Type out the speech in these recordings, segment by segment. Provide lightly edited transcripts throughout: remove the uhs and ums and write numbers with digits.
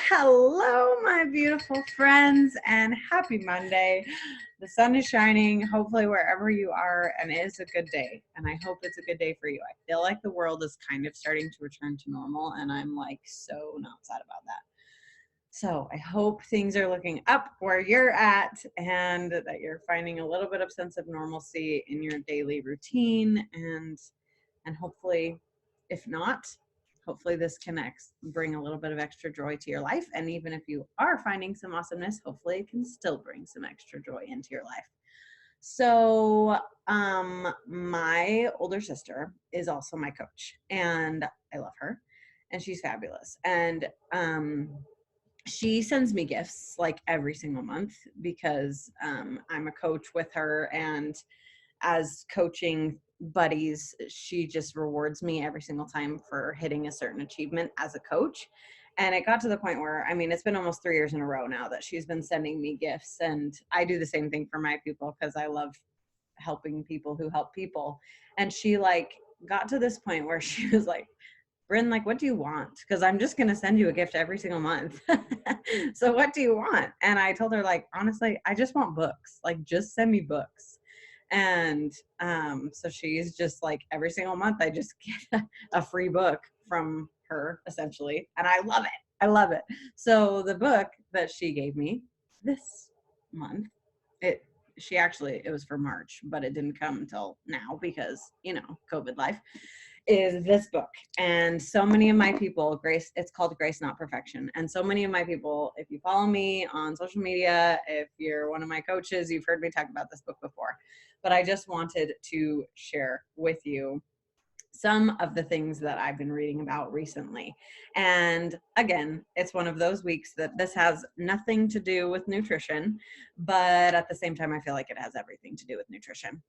Hello, my beautiful friends, and happy Monday. The sun is shining, hopefully, wherever you are, and it is a good day. And I hope it's a good day for you. I feel like the world is kind of starting to return to normal, and I'm like so not sad about that. So I hope things are looking up where you're at and that you're finding a little bit of sense of normalcy in your daily routine and hopefully, if not, hopefully this connects, bring a little bit of extra joy to your life. And even if you are finding some awesomeness, hopefully it can still bring some extra joy into your life. So, my older sister is also my coach, and I love her, and she's fabulous. And she sends me gifts like every single month because I'm a coach with her, and as coaching buddies, she just rewards me every single time for hitting a certain achievement as a coach. And it got to the point where, I mean, it's been almost 3 years in a row now that she's been sending me gifts. And I do the same thing for my people because I love helping people who help people. And she got to this point where she was like, Bryn, like, what do you want? Because I'm just going to send you a gift every single month. So what do you want? And I told her, like, honestly, I just want books. Like, just send me books. And so she's just like, every single month, I just get a free book from her, essentially. And I love it. I love it. So the book that she gave me this month, it was for March, but it didn't come until now because, COVID life, is this book. And so many of my people, it's called Grace Not Perfection. And so many of my people, if you follow me on social media, if you're one of my coaches, you've heard me talk about this book before. But I just wanted to share with you some of the things that I've been reading about recently. And again, it's one of those weeks that this has nothing to do with nutrition, but at the same time, I feel like it has everything to do with nutrition.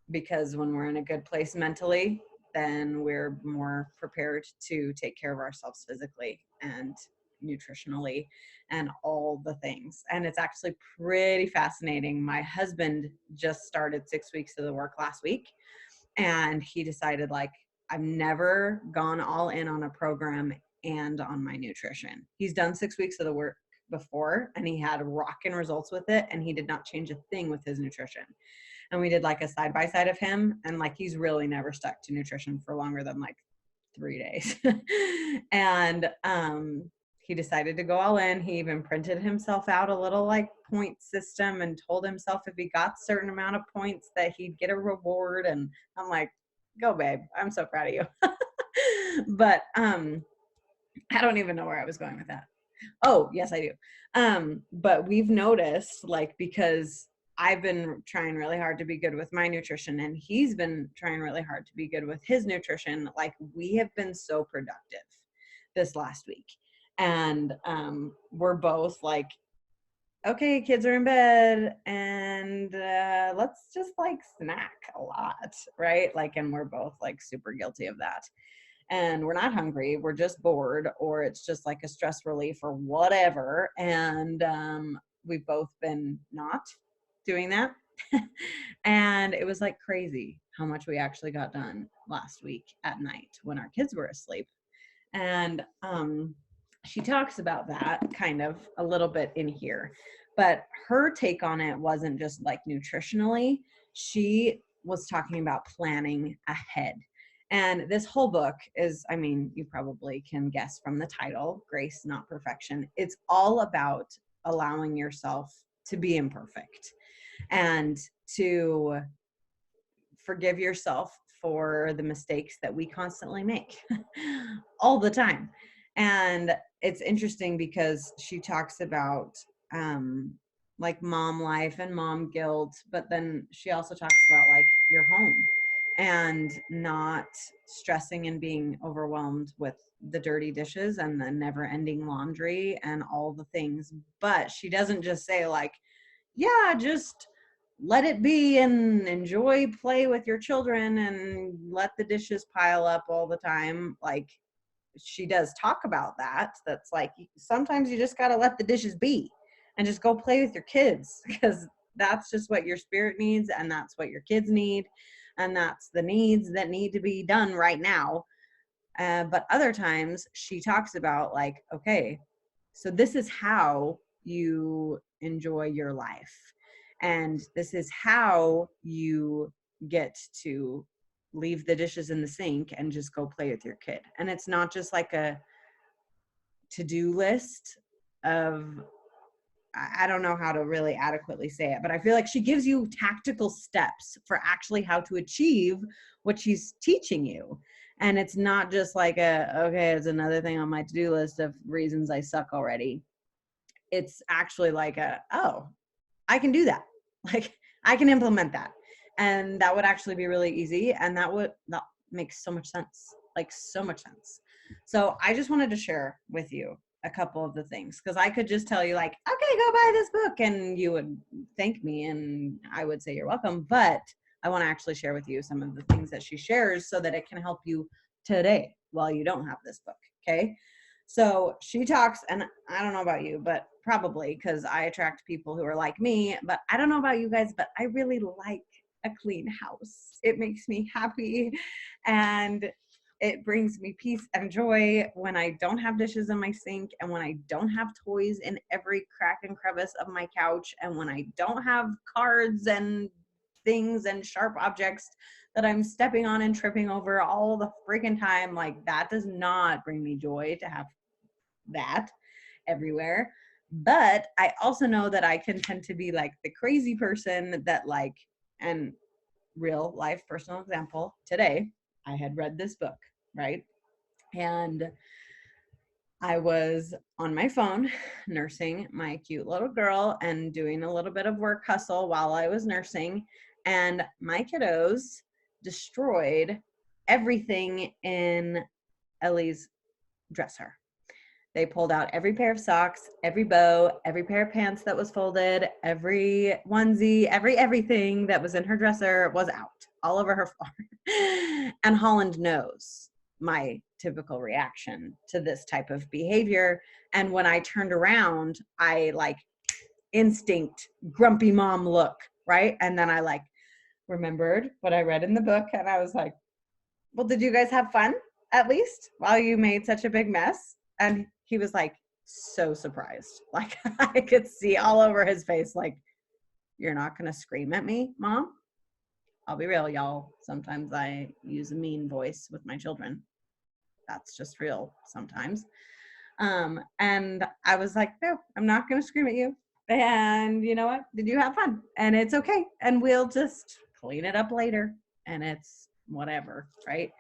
Because when we're in a good place mentally, then we're more prepared to take care of ourselves physically and nutritionally and all the things. And it's actually pretty fascinating. My husband just started 6 weeks of the work last week, and he decided, like, I've never gone all in on a program and on my nutrition. He's done 6 weeks of the work before, and he had rocking results with it, and he did not change a thing with his nutrition. And we did like a side by side of him, and like he's really never stuck to nutrition for longer than like 3 days. And he decided to go all in. He even printed himself out a little like point system and told himself if he got a certain amount of points that he'd get a reward. And I'm like, go babe, I'm so proud of you. But I don't even know where I was going with that. Oh, yes, I do. But we've noticed, like, because I've been trying really hard to be good with my nutrition, and he's been trying really hard to be good with his nutrition. Like, we have been so productive this last week. And we're both like, okay, kids are in bed, and let's just like snack a lot, right? Like, and we're both like super guilty of that. And we're not hungry, we're just bored, or it's just like a stress relief or whatever. And we've both been not doing that. And it was like crazy how much we actually got done last week at night when our kids were asleep. And she talks about that kind of a little bit in here, but her take on it wasn't just like nutritionally. She was talking about planning ahead. And this whole book is, I mean, you probably can guess from the title, Grace Not Perfection. It's all about allowing yourself to be imperfect and to forgive yourself for the mistakes that we constantly make all the time. And it's interesting because she talks about like mom life and mom guilt, but then she also talks about like your home and not stressing and being overwhelmed with the dirty dishes and the never ending laundry and all the things. But she doesn't just say like, yeah, just let it be and enjoy play with your children and let the dishes pile up all the time. Like, she does talk about that. That's like, sometimes you just got to let the dishes be and just go play with your kids, because that's just what your spirit needs, and that's what your kids need, and that's the needs that need to be done right now. But other times she talks about like, okay, so this is how you enjoy your life. And this is how you get to leave the dishes in the sink and just go play with your kid. And it's not just like a to-do list of, I don't know how to really adequately say it, but I feel like she gives you tactical steps for actually how to achieve what she's teaching you. And it's not just like okay, it's another thing on my to-do list of reasons I suck already. It's actually like oh, I can do that. Like I can implement that. And that would actually be really easy. And that makes so much sense. Like so much sense. So I just wanted to share with you a couple of the things, because I could just tell you like, okay, go buy this book, and you would thank me and I would say you're welcome. But I want to actually share with you some of the things that she shares so that it can help you today while you don't have this book. Okay. So she talks, and I don't know about you, but probably because I attract people who are like me, but I don't know about you guys, but I really like a clean house. It makes me happy, and it brings me peace and joy when I don't have dishes in my sink, and when I don't have toys in every crack and crevice of my couch, and when I don't have cards and things and sharp objects that I'm stepping on and tripping over all the freaking time. Like that does not bring me joy to have that everywhere. But I also know that I can tend to be like the crazy person that like, and real life personal example, today I had read this book, right? And I was on my phone nursing my cute little girl and doing a little bit of work hustle while I was nursing. And my kiddos destroyed everything in Ellie's dresser. They pulled out every pair of socks, every bow, every pair of pants that was folded, every onesie, everything that was in her dresser was out all over her floor. And Holland knows my typical reaction to this type of behavior. And when I turned around, I like instinct, grumpy mom look, right? And then I like remembered what I read in the book, and I was like, well, did you guys have fun at least while you made such a big mess? And he was like so surprised. Like I could see all over his face, like, you're not going to scream at me, Mom? I'll be real, y'all. Sometimes I use a mean voice with my children. That's just real sometimes. And I was like, no, I'm not going to scream at you. And you know what? Did you have fun? And it's okay. And we'll just clean it up later. And it's whatever, right?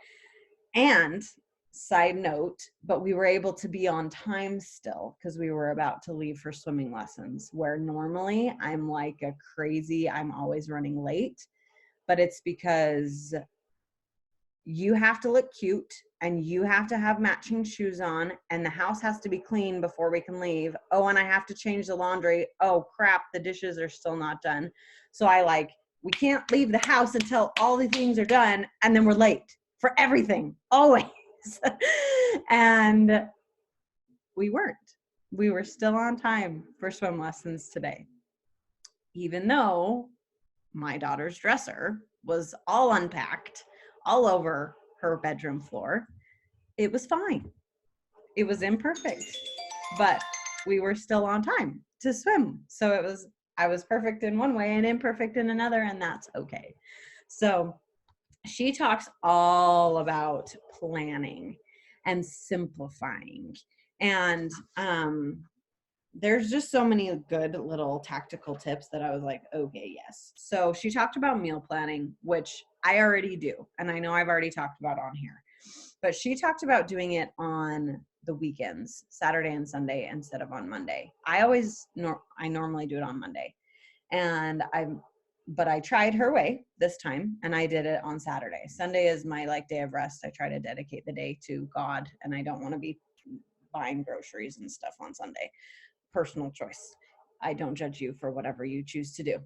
And side note, but we were able to be on time still because we were about to leave for swimming lessons, where normally I'm like a crazy, I'm always running late. But it's because you have to look cute and you have to have matching shoes on, and the house has to be clean before we can leave. Oh, and I have to change the laundry. Oh crap, the dishes are still not done. So we can't leave the house until all the things are done, and then we're late for everything, always. And we weren't. We were still on time for swim lessons today, even though my daughter's dresser was all unpacked all over her bedroom floor. It was fine. It was imperfect, but we were still on time to swim. So I was perfect in one way and imperfect in another, and that's okay. So she talks all about planning and simplifying. And there's just so many good little tactical tips that I was like, okay, yes. So she talked about meal planning, which I already do. And I know I've already talked about on here. But she talked about doing it on the weekends, Saturday and Sunday, instead of on Monday. I normally do it on Monday. But I tried her way this time, and I did it on Saturday. Sunday is my day of rest. I try to dedicate the day to God, and I don't want to be buying groceries and stuff on Sunday. Personal choice. I don't judge you for whatever you choose to do.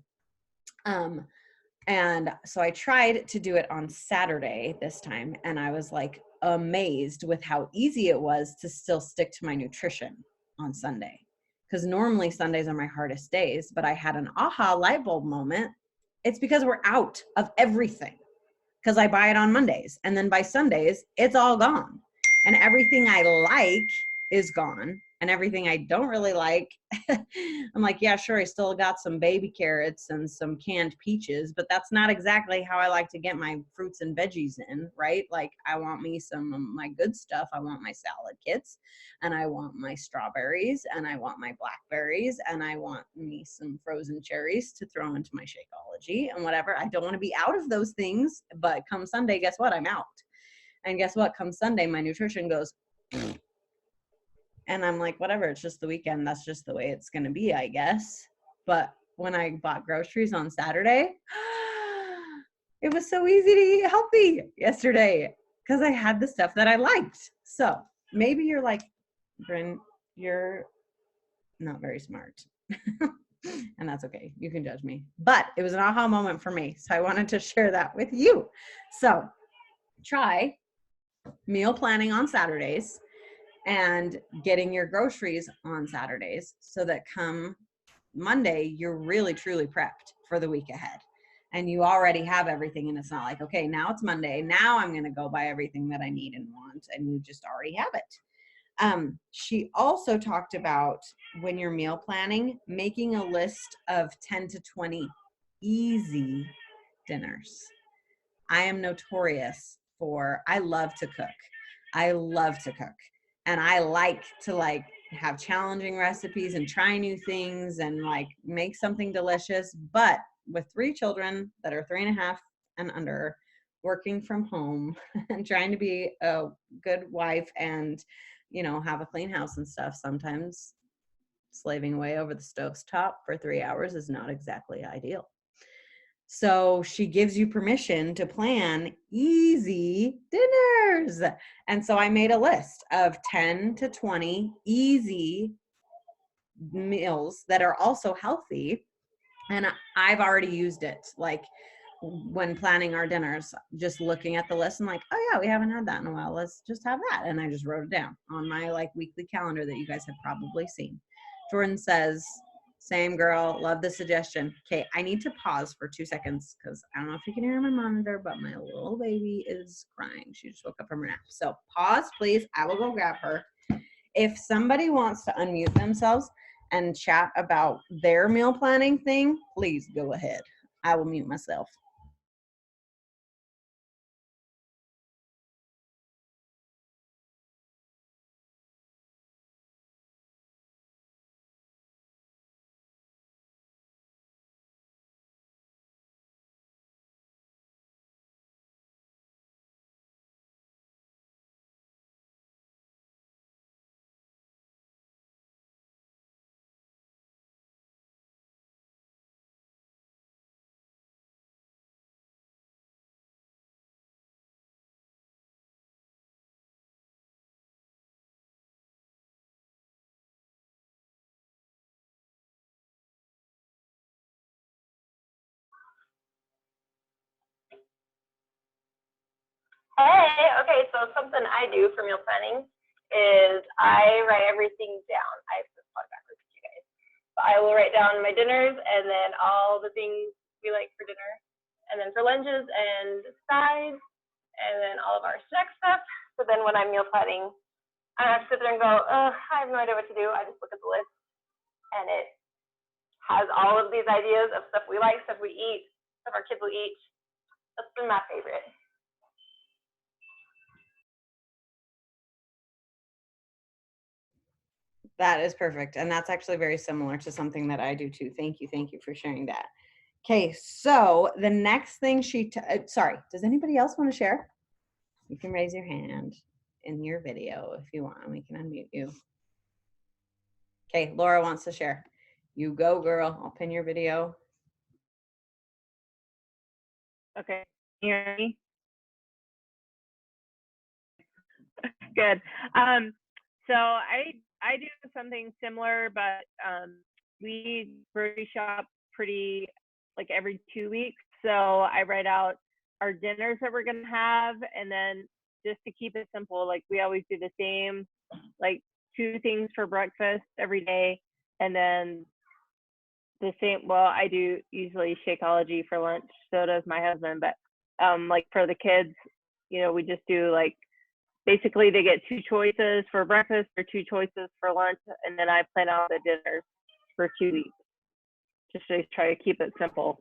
And so I tried to do it on Saturday this time, and I was like amazed with how easy it was to still stick to my nutrition on Sunday. Because normally Sundays are my hardest days, but I had an aha light bulb moment. It's because we're out of everything. Because I buy it on Mondays, and then by Sundays, it's all gone. And everything I like is gone. And everything I don't really like, I'm like, yeah, sure, I still got some baby carrots and some canned peaches, but that's not exactly how I like to get my fruits and veggies in, right? Like, I want me some of my good stuff. I want my salad kits, and I want my strawberries, and I want my blackberries, and I want me some frozen cherries to throw into my Shakeology and whatever. I don't want to be out of those things, but come Sunday, guess what? I'm out. And guess what? Come Sunday, my nutrition goes, and I'm like, whatever, it's just the weekend. That's just the way it's going to be, I guess. But when I bought groceries on Saturday, it was so easy to eat healthy yesterday because I had the stuff that I liked. So maybe you're like, Bryn, you're not very smart. And that's okay. You can judge me. But it was an aha moment for me. So I wanted to share that with you. So try meal planning on Saturdays and getting your groceries on Saturdays so that come Monday, you're really truly prepped for the week ahead. And you already have everything. And it's not like, okay, now it's Monday. Now I'm going to go buy everything that I need and want. And you just already have it. She also talked about when you're meal planning, making a list of 10 to 20 easy dinners. I am notorious for, I love to cook. I love to cook. And I like to have challenging recipes and try new things and make something delicious. But with 3 children that are 3.5 and under, working from home and trying to be a good wife and, have a clean house and stuff, sometimes slaving away over the stove's top for 3 hours is not exactly ideal. So she gives you permission to plan easy dinners. And so I made a list of 10 to 20 easy meals that are also healthy. And I've already used it. Like when planning our dinners, just looking at the list and oh yeah, we haven't had that in a while. Let's just have that. And I just wrote it down on my weekly calendar that you guys have probably seen. Jordan says, same girl, love the suggestion. Okay, I need to pause for 2 seconds because I don't know if you can hear my monitor, but my little baby is crying. She just woke up from her nap. So pause, please. I will go grab her. If somebody wants to unmute themselves and chat about their meal planning thing, please go ahead. I will mute myself. Hey, okay, so something I do for meal planning is I write everything down. I have to talk backwards to you guys. But I will write down my dinners and then all the things we like for dinner, and then for lunches and sides, and then all of our snack stuff. So then when I'm meal planning, I don't have to sit there and go, I have no idea what to do. I just look at the list, and it has all of these ideas of stuff we like, stuff we eat, stuff our kids will eat. That's been my favorite. That is perfect. And that's actually very similar to something that I do too. Thank you. Thank you for sharing that. Okay, so the next thing sorry, does anybody else want to share? You can raise your hand in your video if you want, and we can unmute you. Okay, Laura wants to share. You go, girl. I'll pin your video. Okay, can you hear me? Good. So I do something similar, but we grocery shop pretty every 2 weeks. So I write out our dinners that we're gonna have, and then just to keep it simple, we always do the same, 2 things for breakfast every day, and then the same. Well, I do usually Shakeology for lunch. So does my husband, but for the kids, we just do basically they get 2 choices for breakfast or 2 choices for lunch, and then I plan out the dinners for 2 weeks. Just to try to keep it simple.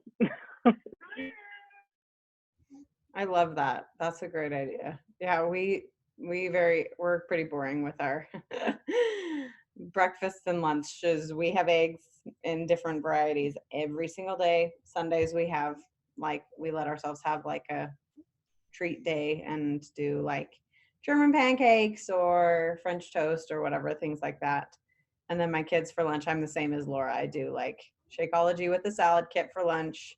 I love that. That's a great idea. Yeah, we're pretty boring with our breakfasts and lunches. We have eggs in different varieties every single day. Sundays we have we let ourselves have like a treat day and do like German pancakes or French toast or whatever, things like that. And then my kids for lunch, I'm the same as Laura. I do like Shakeology with the salad kit for lunch.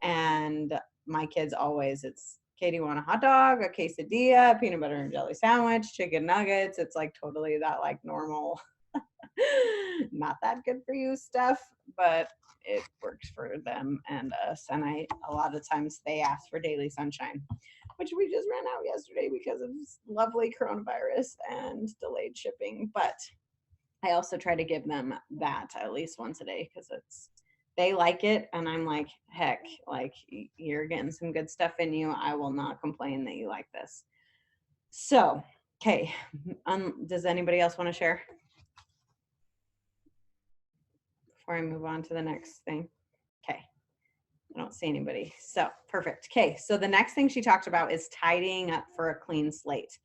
And my kids always, it's Katie want a hot dog, a quesadilla, peanut butter and jelly sandwich, chicken nuggets. It's like totally that like normal, not that good for you stuff, but it works for them and us. And a lot of times they ask for daily sunshine, which we just ran out yesterday because of lovely coronavirus and delayed shipping. But I also try to give them that at least once a day because they like it. And I'm like, heck, like you're getting some good stuff in you. I will not complain that you like this. So, okay. Does anybody else want to share before I move on to the next thing? Okay. I don't see anybody. So perfect. Okay. So the next thing she talked about is tidying up for a clean slate.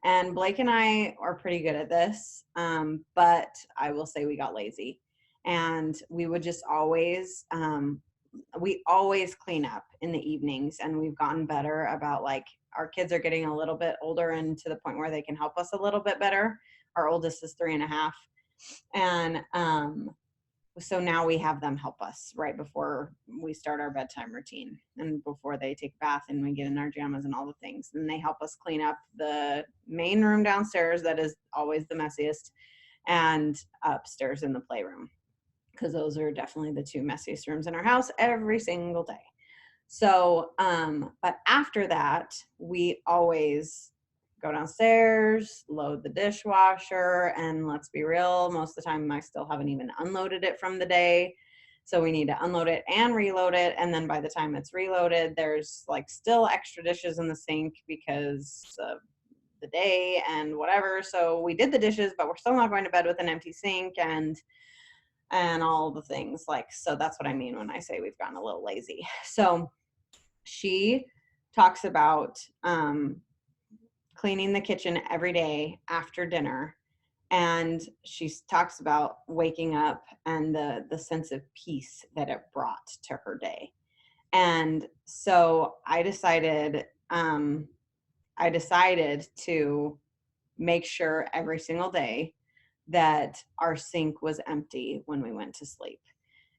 And Blake and I are pretty good at this. But I will say we got lazy and we would just always, we always clean up in the evenings, and we've gotten better about like our kids are getting a little bit older and to the point where they can help us a little bit better. Our oldest is 3.5. And, so now we have them help us right before we start our bedtime routine and before they take a bath and we get in our pajamas and all the things. And they help us clean up the main room downstairs that is always the messiest, and upstairs in the playroom, because those are definitely the 2 messiest rooms in our house every single day. So, but after that, we always go downstairs, load the dishwasher, and let's be real, most of the time I still haven't even unloaded it from the day. So we need to unload it and reload it. And then by the time it's reloaded, there's like still extra dishes in the sink because of the day and whatever. So we did the dishes, but we're still not going to bed with an empty sink and all the things like, so that's what I mean when I say we've gotten a little lazy. So she talks about, cleaning the kitchen every day after dinner. And she talks about waking up and the sense of peace that it brought to her day. And so I decided to make sure every single day that our sink was empty when we went to sleep.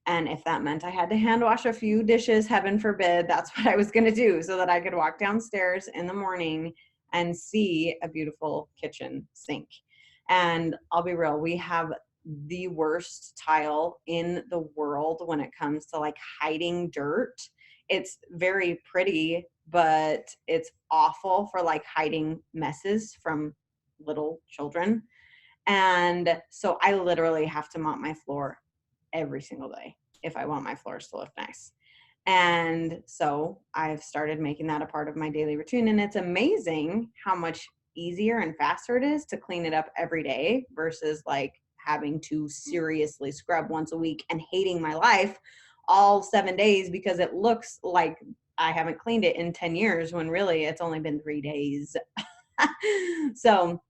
And if that meant I had to hand wash a few dishes, heaven forbid, that's what I was going to do so that I could walk downstairs in the morning and see a beautiful kitchen sink. And I'll be real, we have the worst tile in the world when it comes to like hiding dirt. It's very pretty, but it's awful for like hiding messes from little children. And so I literally have to mop my floor every single day if I want my floors to look nice. And so I've started making that a part of my daily routine. And it's amazing how much easier and faster it is to clean it up every day versus like having to seriously scrub once a week and hating my life all 7 days because it looks like I haven't cleaned it in 10 years when really it's only been 3 days. So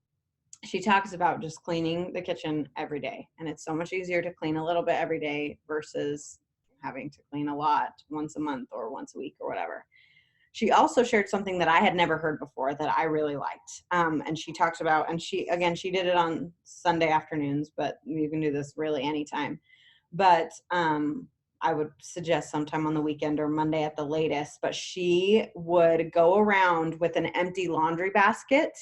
she talks about just cleaning the kitchen every day. And it's so much easier to clean a little bit every day versus having to clean a lot once a month or once a week or whatever. She also shared something that I had never heard before that I really liked. And she talks about, and she did it on Sunday afternoons, but you can do this really anytime. But I would suggest sometime on the weekend or Monday at the latest, but she would go around with an empty laundry basket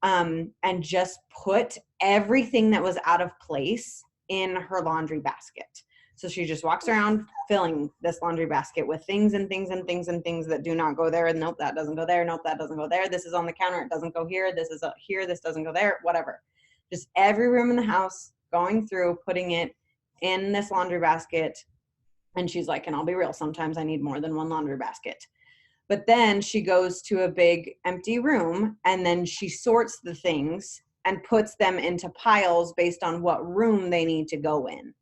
and just put everything that was out of place in her laundry basket. So she just walks around filling this laundry basket with things and things and things and things that do not go there. And nope, that doesn't go there. Nope, that doesn't go there. This is on the counter. It doesn't go here. This is here. This doesn't go there. Whatever. Just every room in the house, going through, putting it in this laundry basket. And she's like, and I'll be real, sometimes I need more than one laundry basket. But then she goes to a big empty room and then she sorts the things and puts them into piles based on what room they need to go in.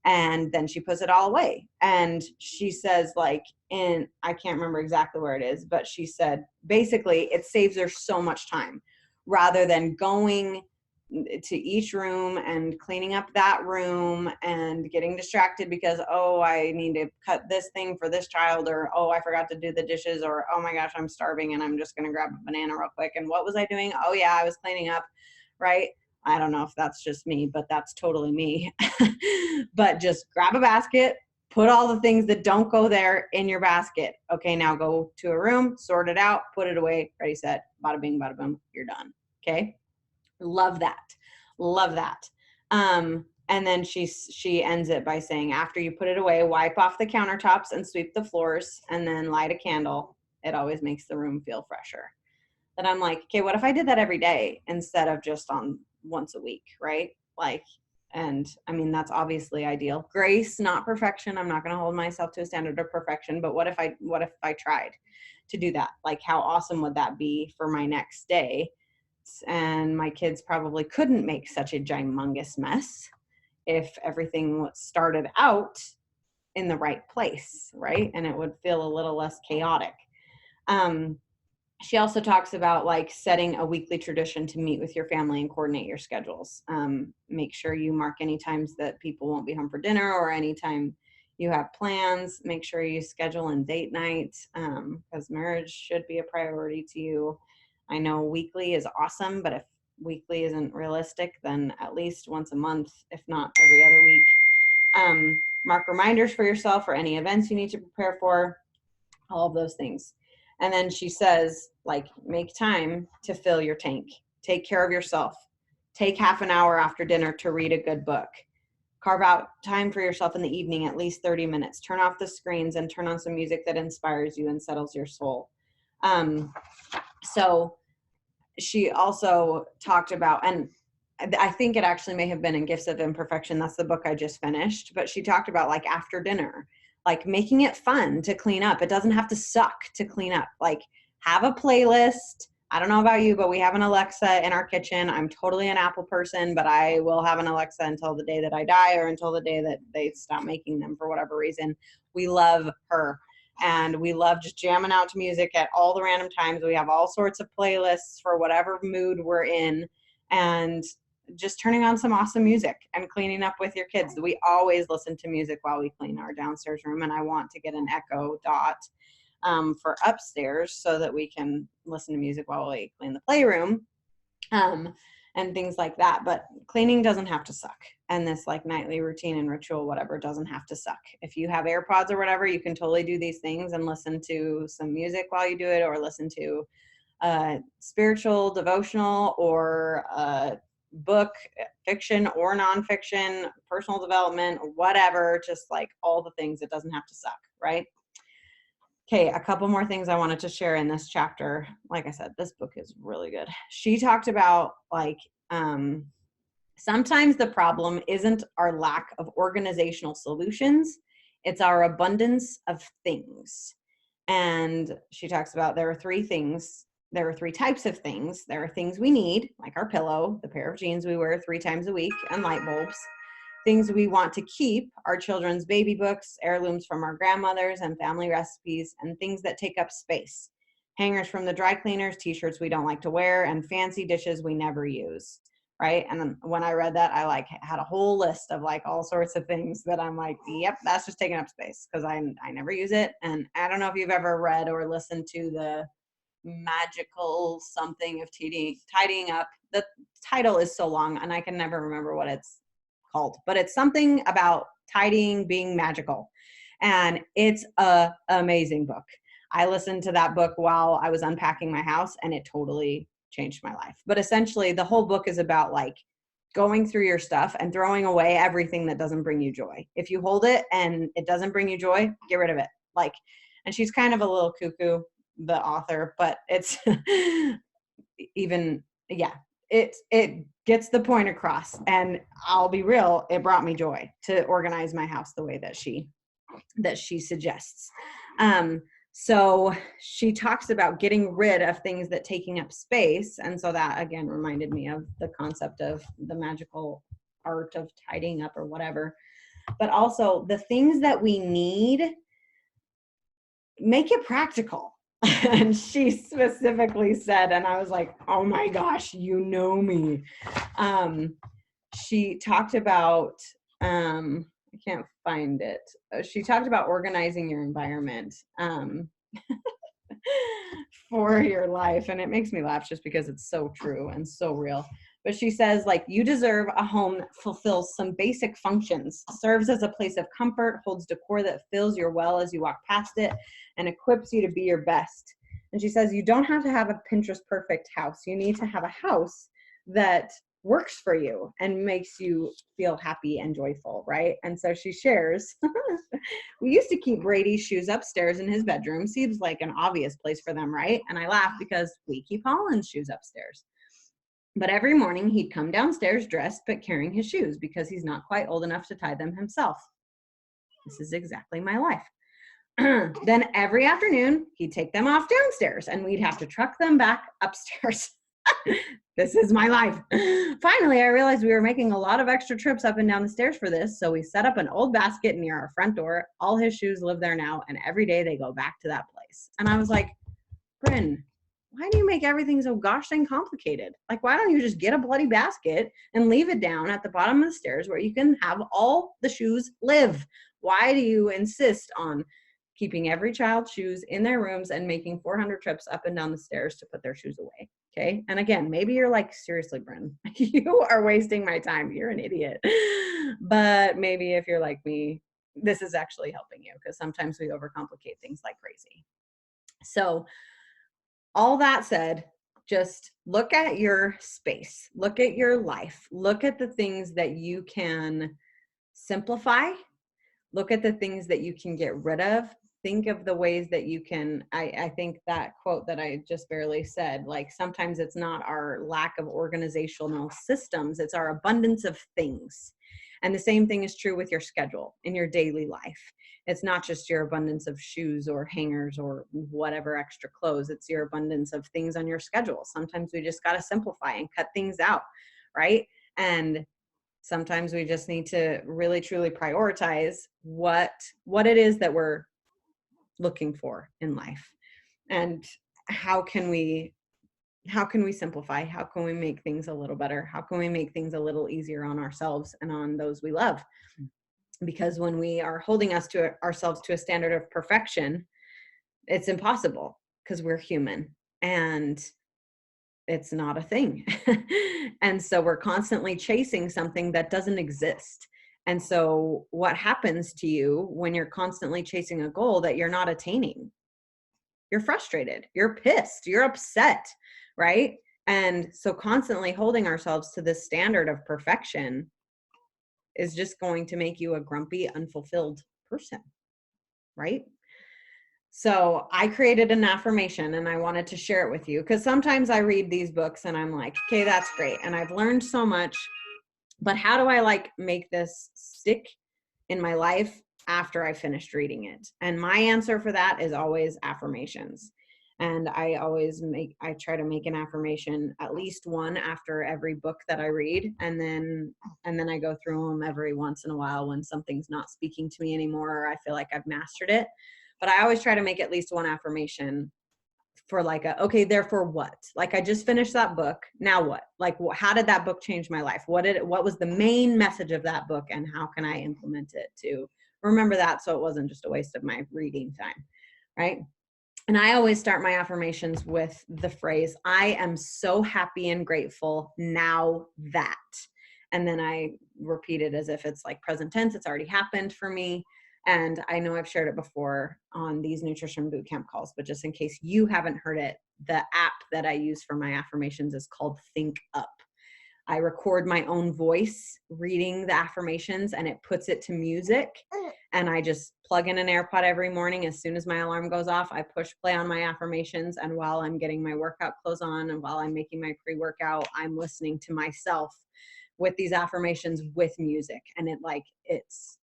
And then she puts it all away. And she says, like, I can't remember exactly where it is, but she said basically it saves her so much time rather than going to each room and cleaning up that room and getting distracted because, oh, I need to cut this thing for this child, or, oh, I forgot to do the dishes, or, oh my gosh, I'm starving and I'm just going to grab a banana real quick. And what was I doing? Oh yeah, I was cleaning up, right? I don't know if that's just me, but that's totally me. But just grab a basket, put all the things that don't go there in your basket. Okay, now go to a room, sort it out, put it away, ready, set, bada bing, bada boom, you're done. Okay. Love that. Love that. And then she ends it by saying, after you put it away, wipe off the countertops and sweep the floors and then light a candle. It always makes the room feel fresher. Then I'm like, okay, what if I did that every day instead of just on once a week, right? Like, and I mean, that's obviously ideal. Grace, not perfection. I'm not going to hold myself to a standard of perfection, but what if I tried to do that? Like, how awesome would that be for my next day? And my kids probably couldn't make such a humongous mess if everything started out in the right place, right? And it would feel a little less chaotic. She also talks about like setting a weekly tradition to meet with your family and coordinate your schedules. Make sure you mark any times that people won't be home for dinner or anytime you have plans. Make sure you schedule in date night because marriage should be a priority to you. I know weekly is awesome, but if weekly isn't realistic, then at least once a month, if not every other week. Mark reminders for yourself for any events you need to prepare for, all of those things. And then she says, like, make time to fill your tank. Take care of yourself. Take half an hour after dinner to read a good book. Carve out time for yourself in the evening, at least 30 minutes. Turn off the screens and turn on some music that inspires you and settles your soul. So she also talked about, and I think it actually may have been in Gifts of Imperfection. That's the book I just finished. But she talked about like after dinner, like making it fun to clean up. It doesn't have to suck to clean up. Like have a playlist. I don't know about you, but we have an Alexa in our kitchen. I'm totally an Apple person, but I will have an Alexa until the day that I die or until the day that they stop making them for whatever reason. We love her. And we love just jamming out to music at all the random times. We have all sorts of playlists for whatever mood we're in. And just turning on some awesome music and cleaning up with your kids. We always listen to music while we clean our downstairs room. And I want to get an Echo Dot for upstairs so that we can listen to music while we clean the playroom and things like that. But cleaning doesn't have to suck. And this like nightly routine and ritual, whatever, doesn't have to suck. If you have AirPods or whatever, you can totally do these things and listen to some music while you do it, or listen to spiritual, devotional, or book, fiction or nonfiction, personal development, whatever, just like all the things. It doesn't have to suck, right? Okay, a couple more things I wanted to share in this chapter. Like I said, this book is really good. She talked about like sometimes the problem isn't our lack of organizational solutions, it's our abundance of things. And she talks about there are three things. There are three types of things. There are things we need, like our pillow, the pair of jeans we wear 3 times a week, and light bulbs. Things we want to keep, our children's baby books, heirlooms from our grandmothers, and family recipes, and things that take up space. Hangers from the dry cleaners, t-shirts we don't like to wear, and fancy dishes we never use, right? And then when I read that, I like had a whole list of like all sorts of things that I'm like, yep, that's just taking up space because I never use it. And I don't know if you've ever read or listened to the magical something of tidying up. The title is so long and I can never remember what it's called, but it's something about tidying being magical, and it's a amazing book. I listened to that book while I was unpacking my house and it totally changed my life. But essentially the whole book is about like going through your stuff and throwing away everything that doesn't bring you joy. If you hold it and it doesn't bring you joy, get rid of it. Like, and she's kind of a little cuckoo, the author, but it's even, yeah, it gets the point across. And I'll be real, it brought me joy to organize my house the way that she suggests. So she talks about getting rid of things that taking up space. And so that again reminded me of the concept of the magical art of tidying up or whatever. But also the things that we need, make it practical. And she specifically said, and I was like, oh my gosh, you know me. She talked about, I can't find it. She talked about organizing your environment for your life. And it makes me laugh just because it's so true and so real. But she says, like, you deserve a home that fulfills some basic functions, serves as a place of comfort, holds decor that fills your well as you walk past it, and equips you to be your best. And she says, you don't have to have a Pinterest perfect house. You need to have a house that works for you and makes you feel happy and joyful, right? And so she shares, we used to keep Brady's shoes upstairs in his bedroom. Seems like an obvious place for them, right? And I laugh because we keep Holland's shoes upstairs. But every morning he'd come downstairs dressed but carrying his shoes because he's not quite old enough to tie them himself. This is exactly my life. Then every afternoon he'd take them off downstairs and we'd have to truck them back upstairs. This is my life. Finally, I realized we were making a lot of extra trips up and down the stairs for this, so we set up an old basket near our front door. All his shoes live there now, and every day they go back to that place. And I was like, Bryn, why do you make everything so gosh dang complicated? Like, why don't you just get a bloody basket and leave it down at the bottom of the stairs where you can have all the shoes live? Why do you insist on keeping every child's shoes in their rooms and making 400 trips up and down the stairs to put their shoes away? Okay. And again, maybe you're like, seriously, Bryn, you are wasting my time. You're an idiot. But maybe if you're like me, this is actually helping you, because sometimes we overcomplicate things like crazy. So all that said, just look at your space, look at your life, look at the things that you can simplify, look at the things that you can get rid of. Think of the ways that you can, I think that quote that I just barely said, like sometimes it's not our lack of organizational systems, it's our abundance of things. And the same thing is true with your schedule in your daily life. It's not just your abundance of shoes or hangers or whatever extra clothes, it's your abundance of things on your schedule. Sometimes we just got to simplify and cut things out, right? And sometimes we just need to really truly prioritize what it is that we're looking for in life, and how can we simplify, how can we make things a little better, how can we make things a little easier on ourselves and on those we love. Because when we are holding ourselves to a standard of perfection, it's impossible, because we're human and it's not a thing. And so we're constantly chasing something that doesn't exist. And so what happens to you when you're constantly chasing a goal that you're not attaining? You're frustrated, you're pissed, you're upset, right? And so constantly holding ourselves to this standard of perfection is just going to make you a grumpy, unfulfilled person, right? So I created an affirmation and I wanted to share it with you, because sometimes I read these books and I'm like, okay, that's great. And I've learned so much, but how do I like make this stick in my life after I finished reading it? And my answer for that is always affirmations. And I try to make an affirmation, at least one after every book that I read. And then I go through them every once in a while when something's not speaking to me anymore, or I feel like I've mastered it. But I always try to make at least one affirmation for like okay, therefore what? Like, I just finished that book. Now what? Like, how did that book change my life? What was the main message of that book, and how can I implement it to remember that, so it wasn't just a waste of my reading time, right? And I always start my affirmations with the phrase, I am so happy and grateful now that. And then I repeat it as if it's like present tense, it's already happened for me. And I know I've shared it before on these nutrition bootcamp calls, but just in case you haven't heard it, the app that I use for my affirmations is called Think Up. I record my own voice reading the affirmations, and it puts it to music. And I just plug in an AirPod every morning. As soon as my alarm goes off, I push play on my affirmations. And while I'm getting my workout clothes on and while I'm making my pre-workout, I'm listening to myself with these affirmations with music. And it's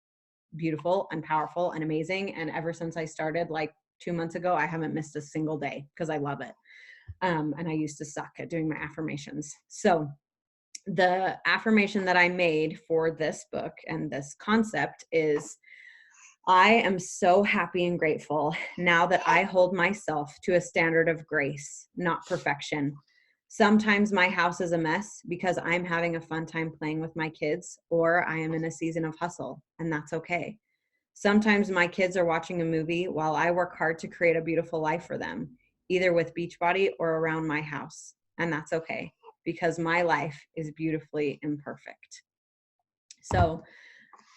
beautiful and powerful and amazing. And ever since I started like 2 months ago, I haven't missed a single day because I love it. And I used to suck at doing my affirmations. So the affirmation that I made for this book and this concept is, I am so happy and grateful now that I hold myself to a standard of grace, not perfection. Sometimes my house is a mess because I'm having a fun time playing with my kids, or I am in a season of hustle, and that's okay. Sometimes my kids are watching a movie while I work hard to create a beautiful life for them, either with Beachbody or around my house, and that's okay because my life is beautifully imperfect. So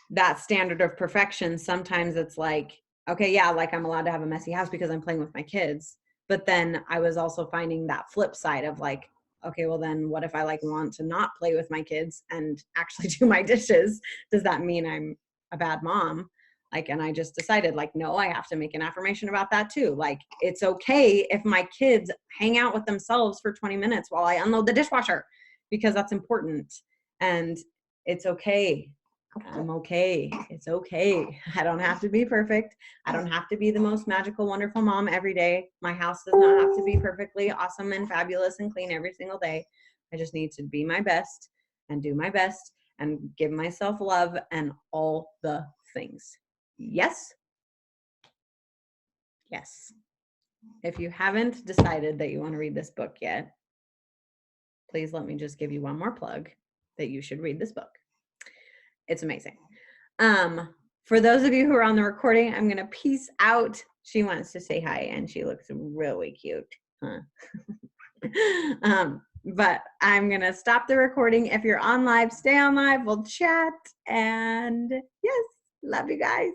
that standard of perfection, sometimes it's like, okay, yeah, like I'm allowed to have a messy house because I'm playing with my kids. But then I was also finding that flip side of like, okay, well then what if I like want to not play with my kids and actually do my dishes? Does that mean I'm a bad mom? Like, and I just decided like, no, I have to make an affirmation about that too. Like, it's okay if my kids hang out with themselves for 20 minutes while I unload the dishwasher, because that's important. And it's okay. I'm okay. It's okay. I don't have to be perfect. I don't have to be the most magical, wonderful mom every day. My house does not have to be perfectly awesome and fabulous and clean every single day. I just need to be my best and do my best and give myself love and all the things. Yes? Yes. If you haven't decided that you want to read this book yet, please let me just give you one more plug that you should read this book. It's amazing. For those of you who are on the recording, I'm going to peace out. She wants to say hi and she looks really cute. Huh? But I'm going to stop the recording. If you're on live, stay on live. We'll chat. And yes, love you guys.